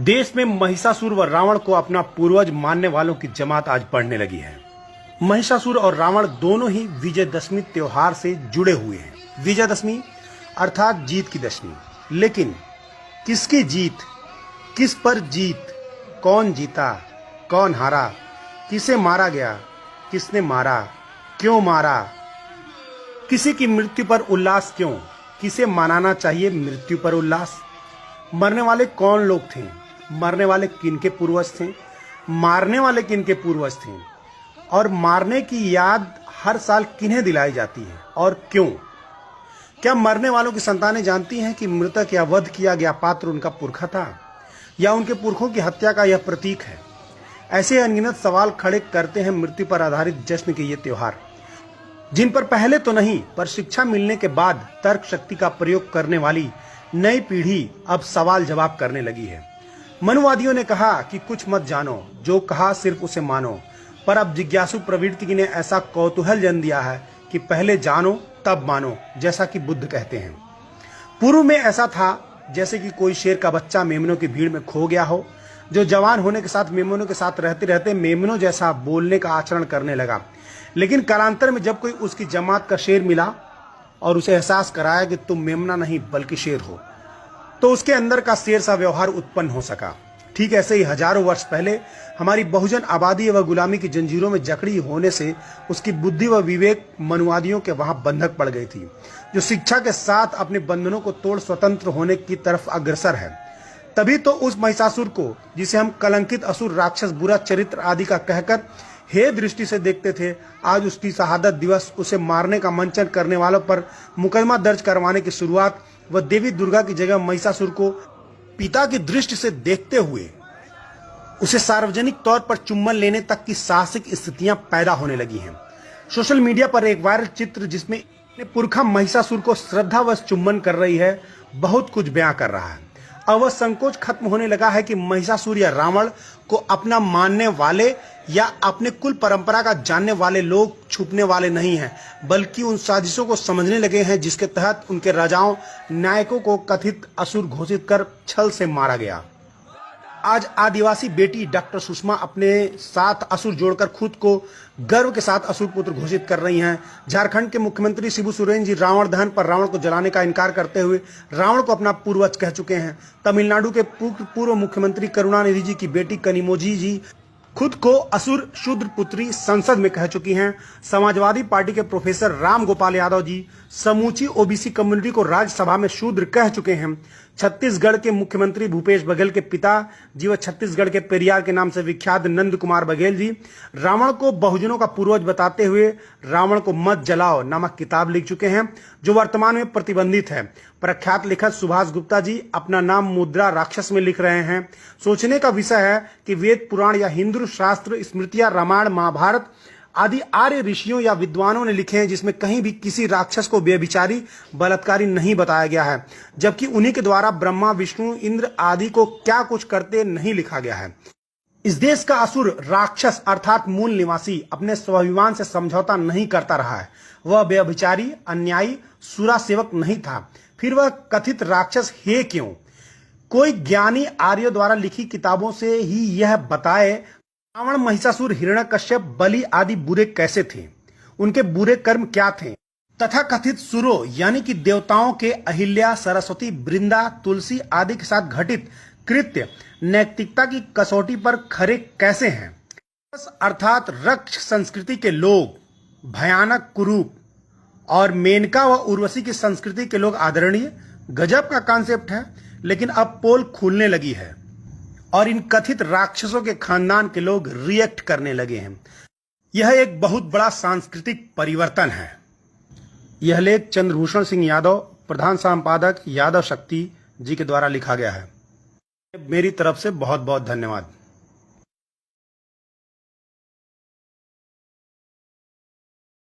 देश में महिषासुर व रावण को अपना पूर्वज मानने वालों की जमात आज बढ़ने लगी है। महिषासुर और रावण दोनों ही विजयदशमी त्योहार से जुड़े हुए हैं। विजयदशमी अर्थात जीत की दशमी। लेकिन किसकी जीत, किस पर जीत, कौन जीता, कौन हारा, किसे मारा गया, किसने मारा, क्यों मारा, किसी की मृत्यु पर उल्लास क्यों, किसे मनाना चाहिए मृत्यु पर उल्लास। मरने वाले कौन लोग थे, मरने वाले किनके पूर्वज थे, मारने वाले किनके पूर्वज थे, और मारने की याद हर साल किन्हें दिलाई जाती है और क्यों। क्या मरने वालों की संतानें जानती हैं कि मृतक या वध किया गया पात्र उनका पुरखा था या उनके पुरखों की हत्या का यह प्रतीक है। ऐसे अनगिनत सवाल खड़े करते हैं मृत्यु पर आधारित जश्न के ये त्योहार, जिन पर पहले तो नहीं पर शिक्षा मिलने के बाद तर्क शक्ति का प्रयोग करने वाली नई पीढ़ी अब सवाल जवाब करने लगी है। मनुवादियों ने कहा कि कुछ मत जानो, जो कहा सिर्फ उसे मानो, पर अब जिज्ञासु प्रवृत्ति ने ऐसा कौतूहल जन्म दिया है कि पहले जानो तब मानो, जैसा कि बुद्ध कहते हैं। पूर्व में ऐसा था जैसे कि कोई शेर का बच्चा मेमनों की भीड़ में खो गया हो, जो जवान होने के साथ मेमनों के साथ रहते रहते मेमनों जैसा बोलने का आचरण करने लगा। लेकिन कालांतर में जब कोई उसकी जमात का शेर मिला और उसे एहसास कराया कि तुम मेमना नहीं बल्कि शेर हो, तो उसके अंदर का शेर सा व्यवहार उत्पन्न हो सका। ठीक ऐसे ही हजारों वर्ष पहले हमारी बहुजन आबादी व गुलामी की जंजीरों में जकड़ी होने से उसकी बुद्धि व विवेक मनुवादियों के वहां बंधक पड़ गई थी, जो शिक्षा के साथ अपने बंधनों को तोड़ स्वतंत्र होने की तरफ अग्रसर है। तभी तो उस महिषासुर को, जिसे हम कलंकित असुर, राक्षस, बुरा चरित्र आदि का कहकर हे दृष्टि से देखते थे, आज उसकी शहादत दिवस, उसे मारने का मंचन करने वालों पर मुकदमा दर्ज करवाने की शुरुआत व देवी दुर्गा की जगह महिषासुर को पिता की दृष्टि से देखते हुए उसे सार्वजनिक तौर पर चुम्बन लेने तक की साहसिक स्थितियां पैदा होने लगी हैं। सोशल मीडिया पर एक वायरल चित्र जिसमें पुरखा महिषासुर को श्रद्धावश चुम्बन कर रही है, बहुत कुछ बयां कर रहा है। अब वह संकोच खत्म होने लगा है कि महिषासुर या रावण को अपना मानने वाले या अपने कुल परंपरा का जानने वाले लोग छुपने वाले नहीं हैं, बल्कि उन साजिशों को समझने लगे हैं जिसके तहत उनके राजाओं, नायकों को कथित असुर घोषित कर छल से मारा गया। आज आदिवासी बेटी डॉक्टर सुषमा अपने साथ असुर जोड़कर खुद को गर्व के साथ असुर पुत्र घोषित कर रही हैं। झारखंड के मुख्यमंत्री शिबू सोरेन जी रावण दहन पर रावण को जलाने का इनकार करते हुए रावण को अपना पूर्वज कह चुके हैं। तमिलनाडु के पूर्व मुख्यमंत्री करुणानिधि जी की बेटी कनिमोझी जी खुद को असुर शूद्र पुत्री संसद में कह चुकी हैं। समाजवादी पार्टी के प्रोफेसर राम गोपाल यादव जी समूची ओबीसी कम्युनिटी को राज्यसभा में शूद्र कह चुके हैं। छत्तीसगढ़ के मुख्यमंत्री भूपेश बघेल के पिता जी व छत्तीसगढ़ के पेरियार के नाम से विख्यात नंद कुमार बघेल जी रावण को बहुजनों का पूर्वज बताते हुए रावण को मत जलाओ नामक किताब लिख चुके हैं, जो वर्तमान में प्रतिबंधित है। प्रख्यात लेखक सुभाष गुप्ता जी अपना नाम मुद्रा राक्षस में लिख रहे हैं। सोचने का विषय है कि वेद पुराण या हिंदू शास्त्र, स्मृतियां, रामायण, महाभारत आदि आर्य ऋषियों या विद्वानों ने लिखे हैं, जिसमें कहीं भी किसी राक्षस को व्यभिचारी, बलात्कारी नहीं बताया गया है, जबकि उन्हीं के द्वारा ब्रह्मा, विष्णु, इंद्र आदि को क्या कुछ करते नहीं लिखा गया है। इस देश का असुर राक्षस अर्थात मूल निवासी अपने स्वाभिमान से समझौता नहीं करता रहा है। वह व्यभिचारी, अन्यायी, सुरा सेवक नहीं था, फिर वह कथित राक्षस है क्यों? कोई ज्ञानी आर्यों द्वारा लिखी किताबों से ही यह बताए रावण, महिषासुर, हिरण्यकश्यप, बलि आदि बुरे कैसे थे, उनके बुरे कर्म क्या थे, तथा कथित सुरों यानी कि देवताओं के अहिल्या, सरस्वती, वृंदा, तुलसी आदि के साथ घटित कृत्य नैतिकता की कसौटी पर खरे कैसे हैं। अर्थात रक्ष संस्कृति के लोग भयानक, कुरूप, और मेनका व उर्वशी की संस्कृति के लोग आदरणीय। गजब का कॉन्सेप्ट है, लेकिन अब पोल खुलने लगी है और इन कथित राक्षसों के खानदान के लोग रिएक्ट करने लगे हैं। यह एक बहुत बड़ा सांस्कृतिक परिवर्तन है। यह लेख चंद्रभूषण सिंह यादव, प्रधान संपादक यादव शक्ति जी के द्वारा लिखा गया है। मेरी तरफ से बहुत बहुत धन्यवाद।